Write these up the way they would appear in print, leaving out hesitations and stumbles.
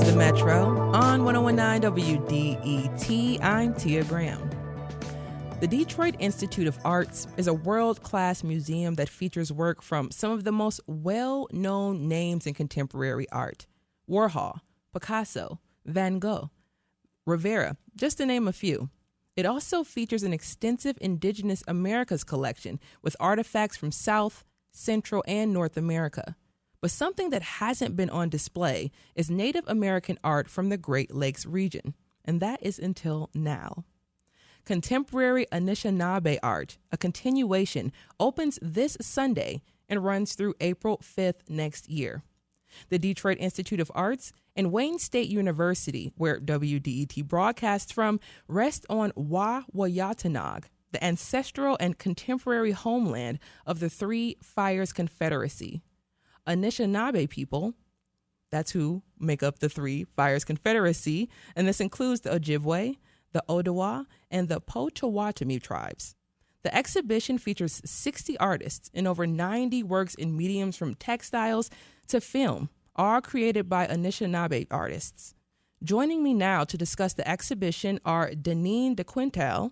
the Metro on 1019 WDET. I'm Tia Graham. The Detroit Institute of Arts is a world-class museum that features work from some of the most well-known names in contemporary art: Warhol, Picasso, Van Gogh, Rivera, just to name a few. It also features an extensive Indigenous Americas collection with artifacts from South, Central, and North America. But something that hasn't been on display is Native American art from the Great Lakes region, and that is until now. Contemporary Anishinaabe art, a continuation, opens this Sunday and runs through April 5th next year. The Detroit Institute of Arts and Wayne State University, where WDET broadcasts from, rest on Wawayatanag, the ancestral and contemporary homeland of the Three Fires Confederacy. Anishinaabe people, that's who make up the Three Fires Confederacy, and this includes the Ojibwe, the Odawa, and the Potawatomi tribes. The exhibition features 60 artists and over 90 works in mediums from textiles to film, all created by Anishinaabe artists. Joining me now to discuss the exhibition are Denene de Quintal,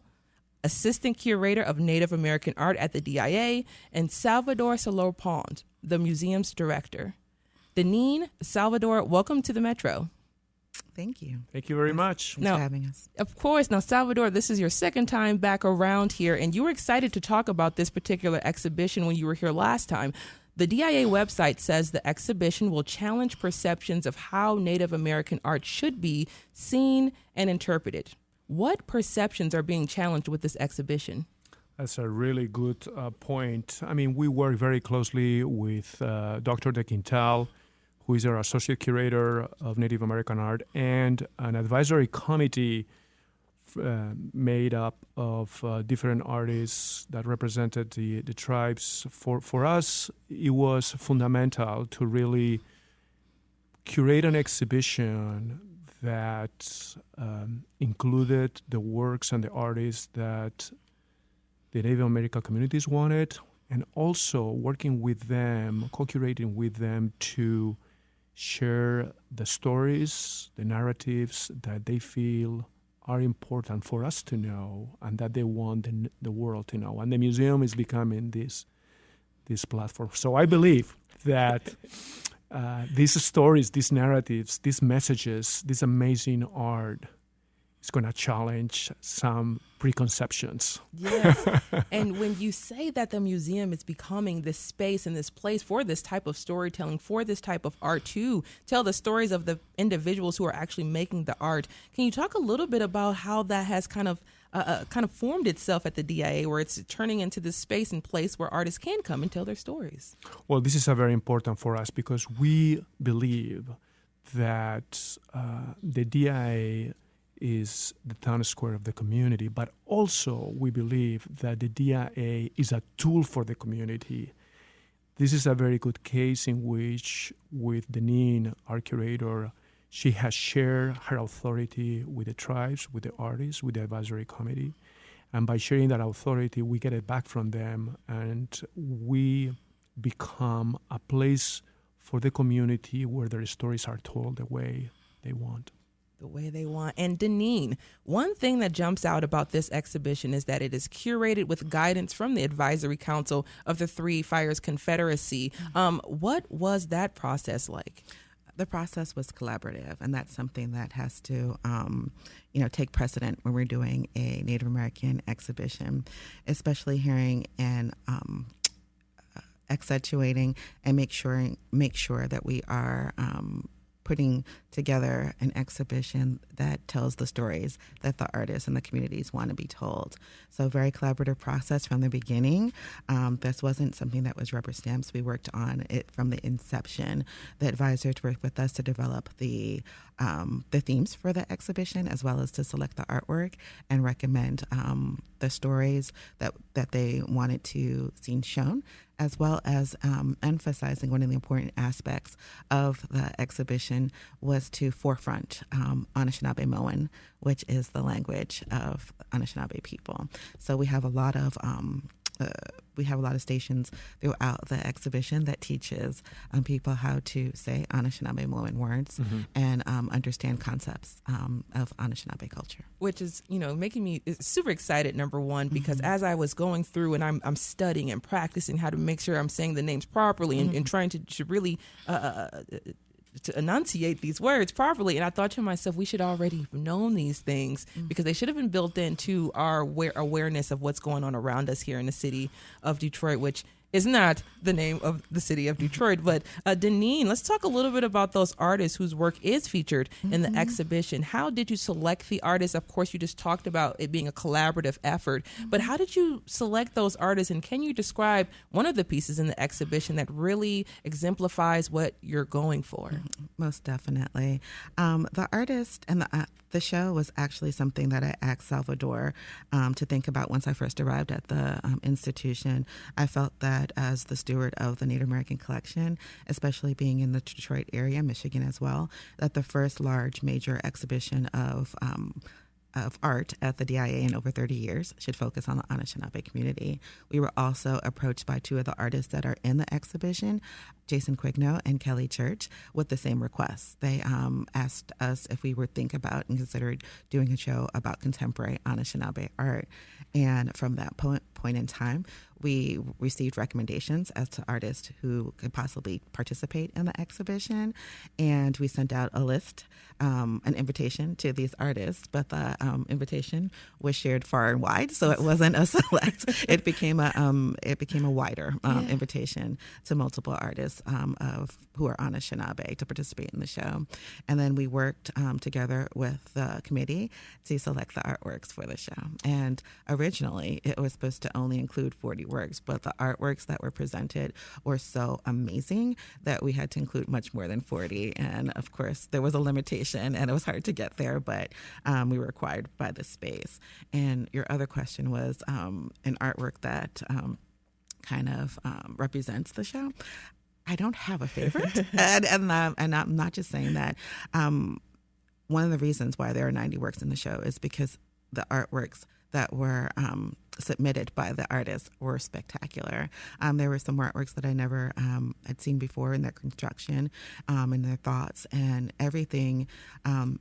Assistant Curator of Native American Art at the DIA, and Salvador Salort-Pons, the museum's director. Denene, Salvador, welcome to the Metro. Thank you. Thank you very much. Thanks for having us. Of course. Now, Salvador, this is your second time back around here, and you were excited to talk about this particular exhibition when you were here last time. The DIA website says the exhibition will challenge perceptions of how Native American art should be seen and interpreted. What perceptions are being challenged with this exhibition? That's a really good point. I mean, we work very closely with Dr. de Quintal, who is our associate curator of Native American art, and an advisory committee made up of different artists that represented the tribes. For us, it was fundamental to really curate an exhibition that included the works and the artists that the Native American communities wanted, and also working with them, co-curating with them to share the stories, the narratives that they feel are important for us to know and that they want the world to know. And the museum is becoming this platform. So I believe that these stories, these narratives, these messages, this amazing art is going to challenge some preconceptions. Yes. And when you say that the museum is becoming this space and this place for this type of storytelling, for this type of art to tell the stories of the individuals who are actually making the art, can you talk a little bit about how that has kind of formed itself at the DIA, where it's turning into this space and place where artists can come and tell their stories? Well, this is very important for us because we believe that the DIA is the town square of the community, but also we believe that the DIA is a tool for the community. This is a very good case in which, with Denene, our curator, she has shared her authority with the tribes, with the artists, with the advisory committee. And by sharing that authority, we get it back from them, and we become a place for the community where their stories are told the way they want. The way they want. And Denene, one thing that jumps out about this exhibition is that it is curated with guidance from the Advisory Council of the Three Fires Confederacy. What was that process like? The process was collaborative, and that's something that has to, take precedent when we're doing a Native American exhibition, especially hearing and accentuating and make sure that we are putting together an exhibition that tells the stories that the artists and the communities want to be told. So very collaborative process from the beginning. This wasn't something that was rubber stamps. We worked on it from the inception. The advisors worked with us to develop the themes for the exhibition, as well as to select the artwork and recommend the stories that they wanted to see shown, as well as emphasizing one of the important aspects of the exhibition was to forefront Anishinaabe, which is the language of Anishinaabe people. So we have a lot of we have a lot of stations throughout the exhibition that teaches people how to say Anishinaabe words and understand concepts of Anishinaabe culture. Which is, making me super excited, number one, because as I was going through and I'm studying and practicing how to make sure I'm saying the names properly and trying to really to enunciate these words properly. And I thought to myself, we should already have known these things because they should have been built into our awareness of what's going on around us here in the city of Detroit, which is not the name of the city of Detroit. But Denene, let's talk a little bit about those artists whose work is featured in the exhibition. How did you select the artists? Of course, you just talked about it being a collaborative effort, but how did you select those artists? And can you describe one of the pieces in the exhibition that really exemplifies what you're going for? Most definitely. The artist and the show was actually something that I asked Salvador to think about once I first arrived at the institution. I felt that as the steward of the Native American collection, especially being in the Detroit area, Michigan as well, that the first large major exhibition of art at the DIA in over 30 years should focus on the Anishinaabe community. We were also approached by two of the artists that are in the exhibition, Jason Quigno and Kelly Church, with the same requests. They asked us if we would think about and considered doing a show about contemporary Anishinaabe art. And from that point in time, we received recommendations as to artists who could possibly participate in the exhibition. And we sent out a list, an invitation to these artists, but the invitation was shared far and wide, so it wasn't a select. It became a wider invitation to multiple artists who are Anishinaabe to participate in the show. And then we worked together with the committee to select the artworks for the show. And originally, it was supposed to only include 40 works, but the artworks that were presented were so amazing that we had to include much more than 40. And of course, there was a limitation and it was hard to get there, but we were required by the space. And your other question was an artwork that kind of represents the show. I don't have a favorite, and I'm not just saying that. One of the reasons why there are 90 works in the show is because the artworks that were submitted by the artists were spectacular. There were some artworks that I never had seen before in their construction and their thoughts, and everything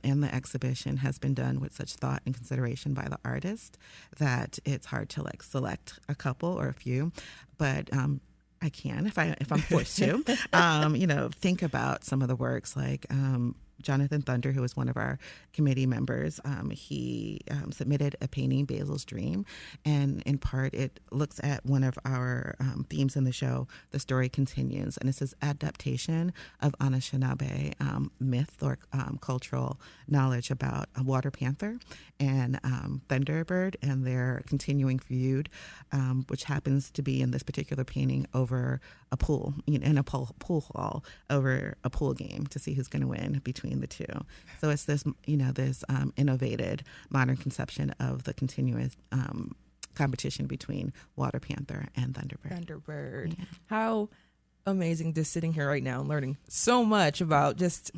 in the exhibition has been done with such thought and consideration by the artist that it's hard to select a couple or a few, but I can if I'm forced to. Think about some of the works like Jonathan Thunder, who was one of our committee members. He submitted a painting, Basil's Dream, and in part it looks at one of our themes in the show, The Story Continues, and it's this adaptation of Anishinaabe myth or cultural knowledge about a water panther and Thunderbird and their continuing feud, which happens to be in this particular painting over a pool, in a pool hall over a pool game to see who's going to win between the two. So it's this, this innovated modern conception of the continuous competition between water panther and Thunderbird. Yeah. How amazing just sitting here right now and learning so much about just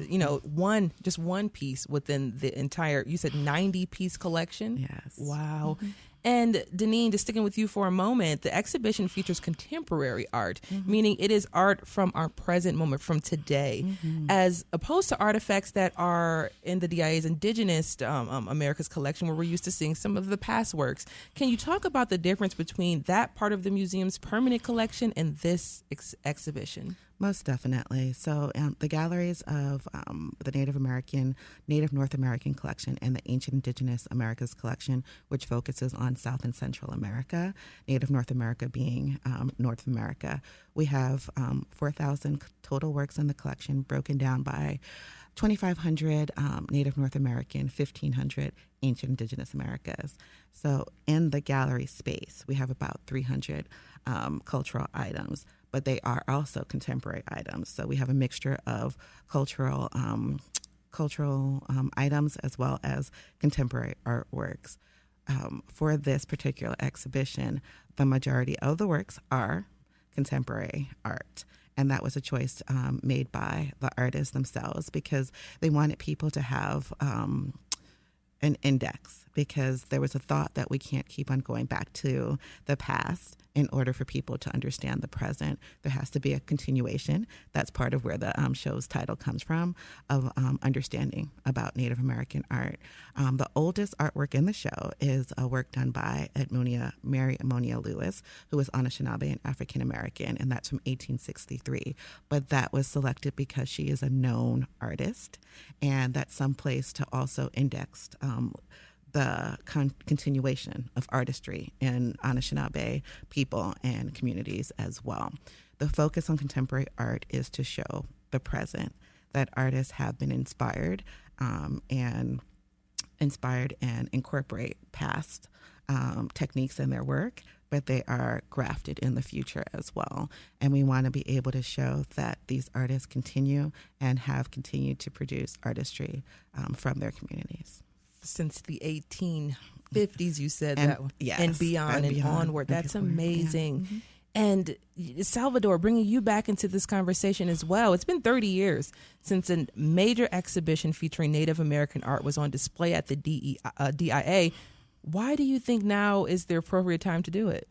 one piece within the entire, you said 90-piece collection? Yes. Wow. Mm-hmm. And Denene, just sticking with you for a moment, the exhibition features contemporary art, meaning it is art from our present moment, from today, as opposed to artifacts that are in the DIA's Indigenous America's collection, where we're used to seeing some of the past works. Can you talk about the difference between that part of the museum's permanent collection and this exhibition? Most definitely. So the galleries of the Native North American collection and the Ancient Indigenous Americas collection, which focuses on South and Central America, Native North America being North America. We have 4,000 total works in the collection, broken down by 2,500 Native North American, 1,500 Ancient Indigenous Americas. So in the gallery space, we have about 300 cultural items, but they are also contemporary items. So we have a mixture of cultural items as well as contemporary artworks. For this particular exhibition, the majority of the works are contemporary art. And that was a choice made by the artists themselves because they wanted people to have an index, because there was a thought that we can't keep on going back to the past in order for people to understand the present. There has to be a continuation. That's part of where the show's title comes from, of understanding about Native American art. The oldest artwork in the show is a work done by Mary Ammonia Lewis, who is Anishinaabe and African American, and that's from 1863. But that was selected because she is a known artist, and that's some place to also index the continuation of artistry in Anishinaabe people and communities as well. The focus on contemporary art is to show the present, that artists have been inspired and incorporate past techniques in their work, but they are grafted in the future as well. And we want to be able to show that these artists continue and have continued to produce artistry from their communities. Since the 1850s, you said and, that, yes, and beyond and onward. That's amazing. Yeah. And Salvador, bringing you back into this conversation as well. It's been 30 years since a major exhibition featuring Native American art was on display at the DIA. Why do you think now is the appropriate time to do it?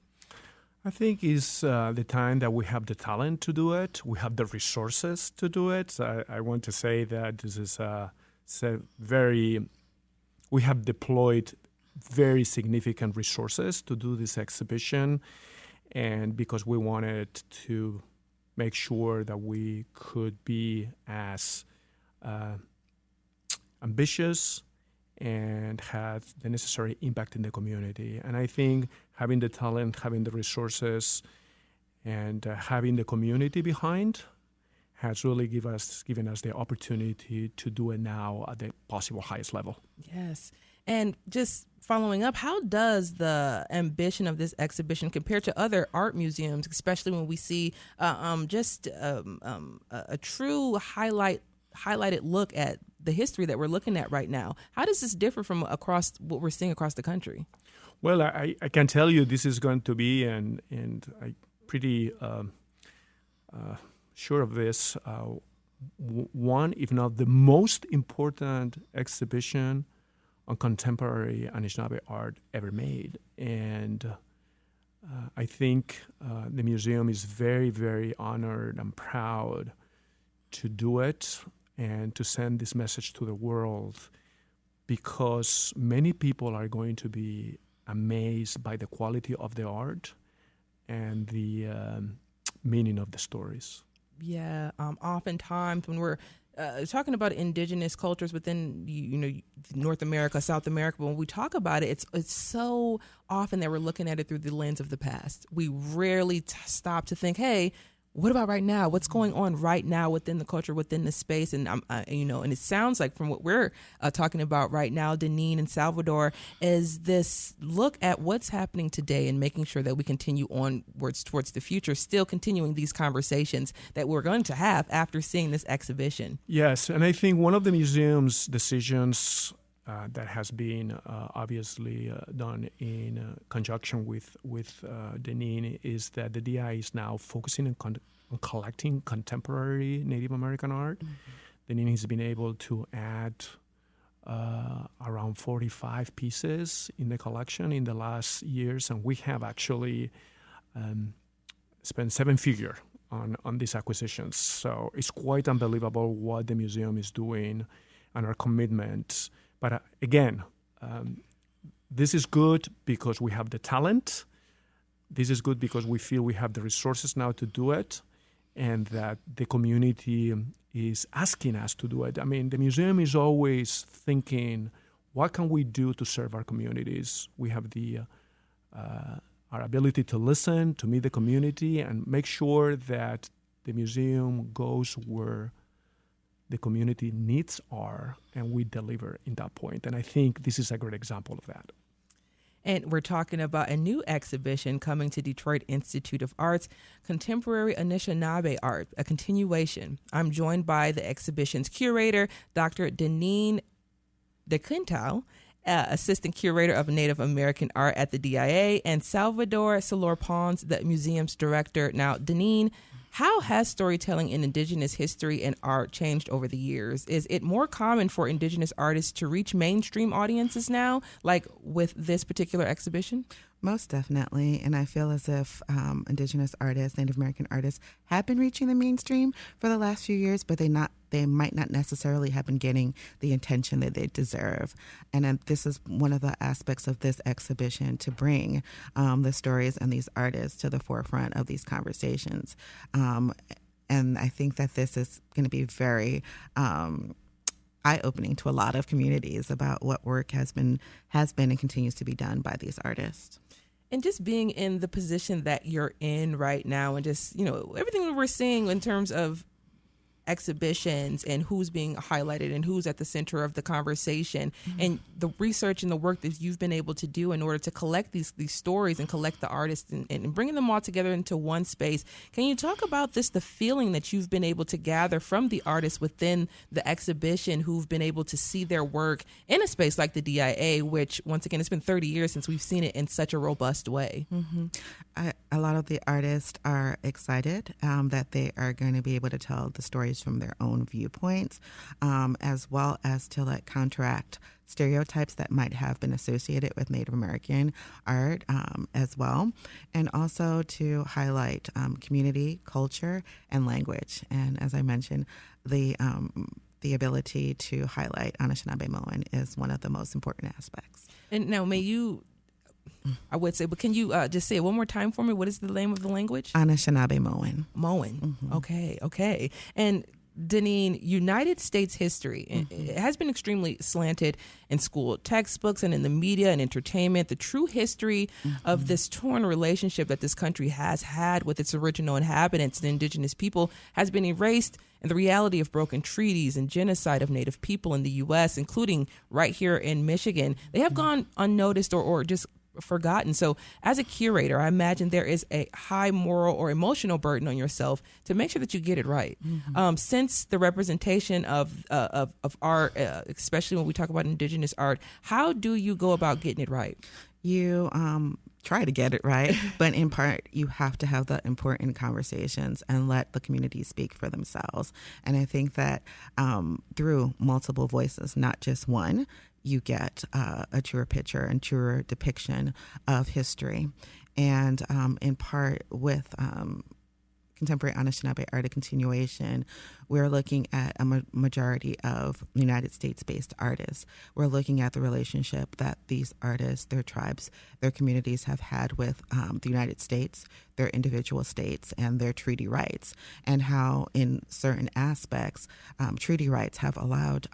I think it's the time that we have the talent to do it. We have the resources to do it. I want to say that this is we have deployed very significant resources to do this exhibition, and because we wanted to make sure that we could be as ambitious and have the necessary impact in the community. And I think having the talent, having the resources, and having the community behind has really given us the opportunity to do it now at the possible highest level. Yes. And just following up, how does the ambition of this exhibition compare to other art museums, especially when we see a true highlighted look at the history that we're looking at right now? How does this differ from across what we're seeing across the country? Well, I can tell you this is going to be, and I pretty sure of this, one, if not the most important exhibition on contemporary Anishinaabe art ever made. And I think the museum is very, very honored and proud to do it and to send this message to the world, because many people are going to be amazed by the quality of the art and the meaning of the stories. Yeah, oftentimes when we're talking about indigenous cultures within North America, South America, but when we talk about it, it's so often that we're looking at it through the lens of the past. We rarely stop to think, hey, what about right now? What's going on right now within the culture, within the space? And and it sounds like from what we're talking about right now, Denene and Salvador, is this look at what's happening today and making sure that we continue onwards towards the future, still continuing these conversations that we're going to have after seeing this exhibition. Yes, and I think one of the museum's decisions that has been obviously done in conjunction with Denene is that the DI is now focusing on collecting contemporary Native American art. Mm-hmm. Denene has been able to add around 45 pieces in the collection in the last years, and we have actually spent seven figures on these acquisitions. So it's quite unbelievable what the museum is doing and our commitment. But again, this is good because we have the talent. This is good because we feel we have the resources now to do it, and that the community is asking us to do it. I mean, the museum is always thinking, what can we do to serve our communities? We have our ability to listen, to meet the community, and make sure that the museum goes where the community needs are, and we deliver in that point. And I think this is a great example of that. And we're talking about a new exhibition coming to Detroit Institute of Arts, Contemporary Anishinaabe Art, a continuation. I'm joined by the exhibition's curator, Dr. Denene de Quintal, Assistant Curator of Native American Art at the DIA, and Salvador Salort-Pons, the museum's director. Now, Denene, How has storytelling in Indigenous history and art changed over the years? Is it more common for Indigenous artists to reach mainstream audiences now, like with this particular exhibition? Most definitely. And I feel as if Indigenous artists, Native American artists have been reaching the mainstream for the last few years, but they might not necessarily have been getting the attention that they deserve. And this is one of the aspects of this exhibition, to bring the stories and these artists to the forefront of these conversations. And I think that this is going to be very eye-opening to a lot of communities about what work has been and continues to be done by these artists. And just being in the position that you're in right now, and just, everything that we're seeing in terms of exhibitions and who's being highlighted and who's at the center of the conversation, and the research and the work that you've been able to do in order to collect these stories and collect the artists and bringing them all together into one space. Can you talk about the feeling that you've been able to gather from the artists within the exhibition who've been able to see their work in a space like the DIA, which, once again, it's been 30 years since we've seen it in such a robust way? A lot of the artists are excited that they are going to be able to tell the stories from their own viewpoints, as well as to counteract stereotypes that might have been associated with Native American art as well, and also to highlight community, culture, and language. And as I mentioned, the ability to highlight Anishinaabe is one of the most important aspects. And now, I would say, but can you just say it one more time for me? What is the name of the language? Anishinaabe. Moan. Okay. And Denene, United States history, it has been extremely slanted in school textbooks and in the media and entertainment. The true history of this torn relationship that this country has had with its original inhabitants, the indigenous people, has been erased. And the reality of broken treaties and genocide of Native people in the U.S., including right here in Michigan, they have gone unnoticed or just forgotten. So as a curator, I imagine there is a high moral or emotional burden on yourself to make sure that you get it right. Since the representation of art, especially when we talk about Indigenous art, how do you go about getting it right? You try to get it right, but in part, you have to have the important conversations and let the community speak for themselves. And I think that through multiple voices, not just one, you get a truer picture and truer depiction of history. And in part with contemporary Anishinaabe art, a continuation, we're looking at a majority of United States-based artists. We're looking at the relationship that these artists, their tribes, their communities have had with the United States, their individual states, and their treaty rights, and how in certain aspects, treaty rights have allowed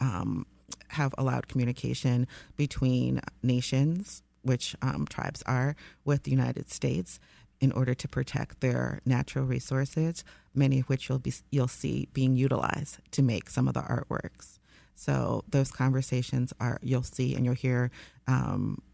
communication between nations, which tribes are, with the United States, in order to protect their natural resources, many of which you'll see being utilized to make some of the artworks. So those conversations you'll see and you'll hear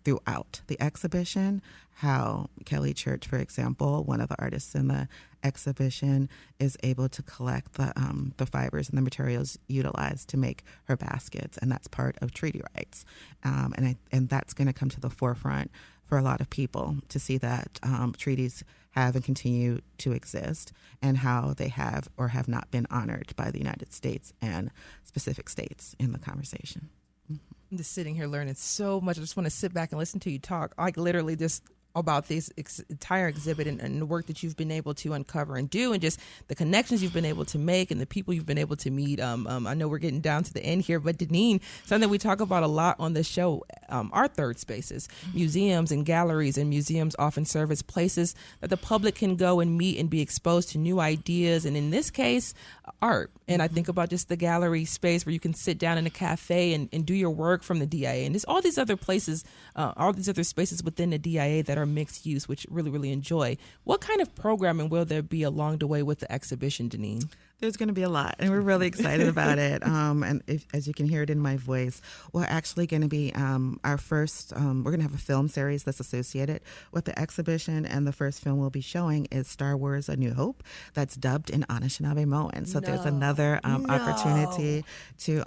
throughout the exhibition how Kelly Church, for example, one of the artists in the exhibition, is able to collect the fibers and the materials utilized to make her baskets, and that's part of treaty rights. And that's going to come to the forefront for a lot of people to see that treaties have and continue to exist, and how they have or have not been honored by the United States and specific states in the conversation. I'm just sitting here learning so much. I just want to sit back and listen to you talk, like literally just about this entire exhibit and the work that you've been able to uncover and do, and just the connections you've been able to make and the people you've been able to meet. I know we're getting down to the end here, but Denene, something we talk about a lot on this show, our third spaces. Museums and galleries and museums often serve as places that the public can go and meet and be exposed to new ideas, and in this case, art. And I think about just the gallery space where you can sit down in a cafe and do your work from the DIA. And there's all these other places, all these other spaces within the DIA that are mixed use, which really, really enjoy. What kind of programming will there be along the way with the exhibition, Denene? There's going to be a lot, and we're really excited about it. And as you can hear it in my voice, we're actually going to be our first, we're going to have a film series that's associated with the exhibition, and the first film we'll be showing is Star Wars A New Hope, that's dubbed in Anishinaabe. So there's another opportunity to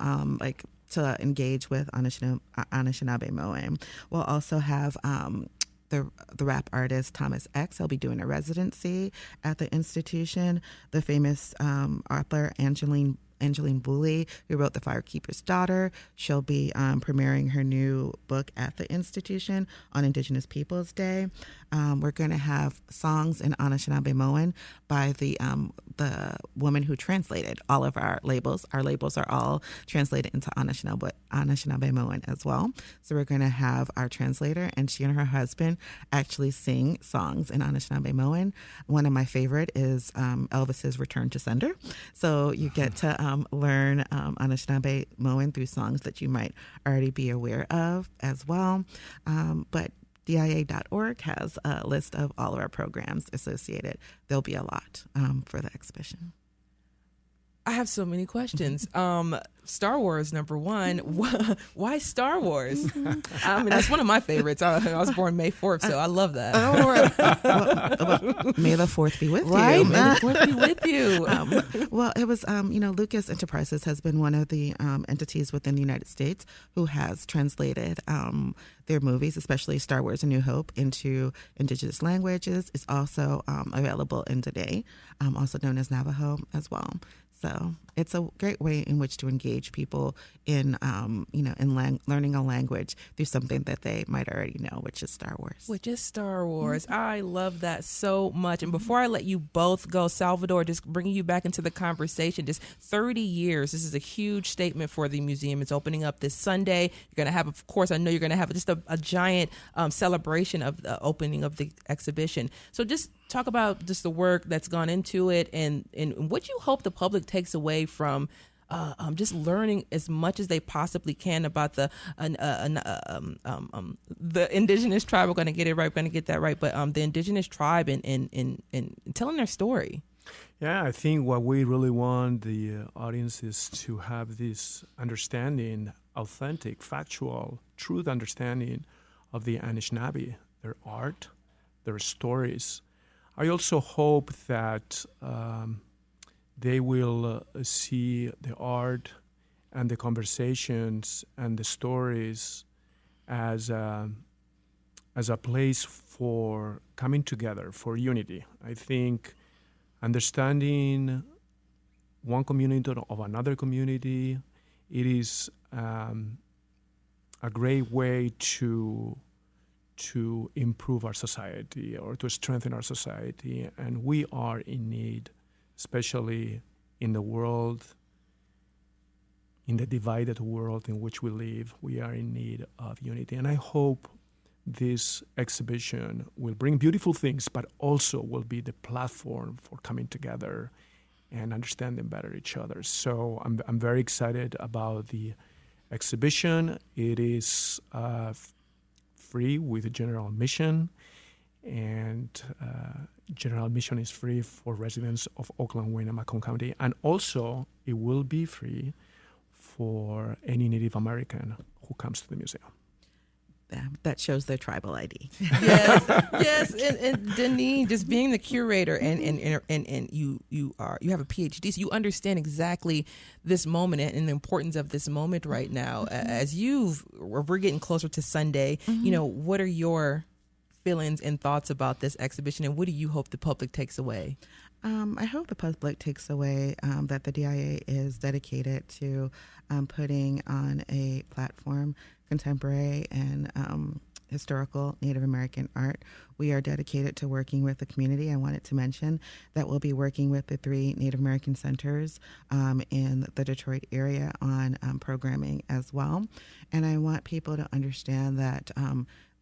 engage with Anishinaabe. We'll also have the rap artist Thomas X. He'll be doing a residency at the institution. The famous author Angeline Booley, who wrote The Firekeeper's Daughter. She'll be premiering her new book at the institution on Indigenous Peoples Day. We're going to have songs in Anishinaabe by the woman who translated all of our labels. Our labels are all translated into Anishinaabe as well. So we're going to have our translator, and she and her husband actually sing songs in Anishinaabe. One of my favorite is Elvis's Return to Sender. So you get to learn Anishinaabe through songs that you might already be aware of as well. But DIA.org has a list of all of our programs associated. There'll be a lot for the exhibition. I have so many questions. Star Wars, number one. Why Star Wars? I mean, that's one of my favorites. I was born May 4th, so I love that. May the 4th be with you. Right, May the 4th be with you. Well, it was, Lucas Enterprises has been one of the entities within the United States who has translated their movies, especially Star Wars: A New Hope, into indigenous languages. It's also available in Denene, also known as Navajo as well. So it's a great way in which to engage people in, learning a language through something that they might already know, which is Star Wars. Mm-hmm. I love that so much. And before I let you both go, Salvador, just bringing you back into the conversation, just 30 years. This is a huge statement for the museum. It's opening up this Sunday. You're going to have, of course, I know you're going to have just a giant celebration of the opening of the exhibition. So just talk about just the work that's gone into it and what you hope the public takes away from just learning as much as they possibly can about the indigenous tribe. We're going to get it right. We're going to get that right. But the indigenous tribe and telling their story. Yeah, I think what we really want the audience is to have this understanding, authentic, factual, truth understanding of the Anishinaabe, their art, their stories. I also hope that they will see the art and the conversations and the stories as a place for coming together, for unity. I think understanding one community of another community, it is a great way to improve our society or to strengthen our society. And we are in need, especially in the world, in the divided world in which we live, we are in need of unity. And I hope this exhibition will bring beautiful things, but also will be the platform for coming together and understanding better each other. So I'm very excited about the exhibition. It is free with a general admission, and general admission is free for residents of Oakland, Wayne, and Macomb County, and also it will be free for any Native American who comes to the museum. That shows their tribal ID. Yes, and Denene, just being the curator, and you have a PhD, so you understand exactly this moment and the importance of this moment right now. As we're getting closer to Sunday, what are your feelings and thoughts about this exhibition, and what do you hope the public takes away? I hope the public takes away that the DIA is dedicated to putting on a platform contemporary and historical Native American art. We are dedicated to working with the community. I wanted to mention that we'll be working with the 3 Native American centers in the Detroit area on programming as well. And I want people to understand that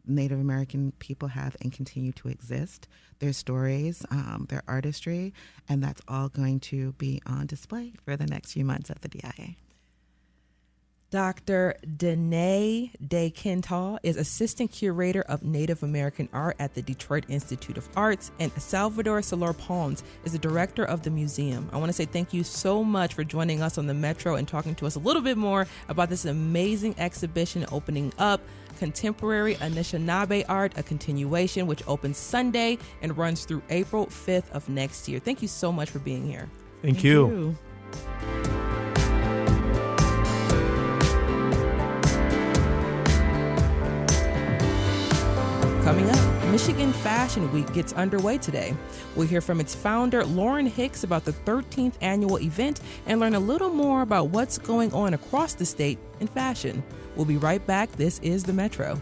Native American people have and continue to exist, their stories, their artistry, and that's all going to be on display for the next few months at the DIA. Dr. Denene de Quintal is Assistant Curator of Native American Art at the Detroit Institute of Arts, and Salvador Salort-Pons is the Director of the museum. I want to say thank you so much for joining us on the Metro and talking to us a little bit more about this amazing exhibition opening up, Contemporary Anishinaabe Art, a continuation, which opens Sunday and runs through April 5th of next year. Thank you so much for being here. Thank you. Coming up, Michigan Fashion Week gets underway today. We'll hear from its founder, Lauren Hicks, about the 13th annual event and learn a little more about what's going on across the state in fashion. We'll be right back. This is The Metro.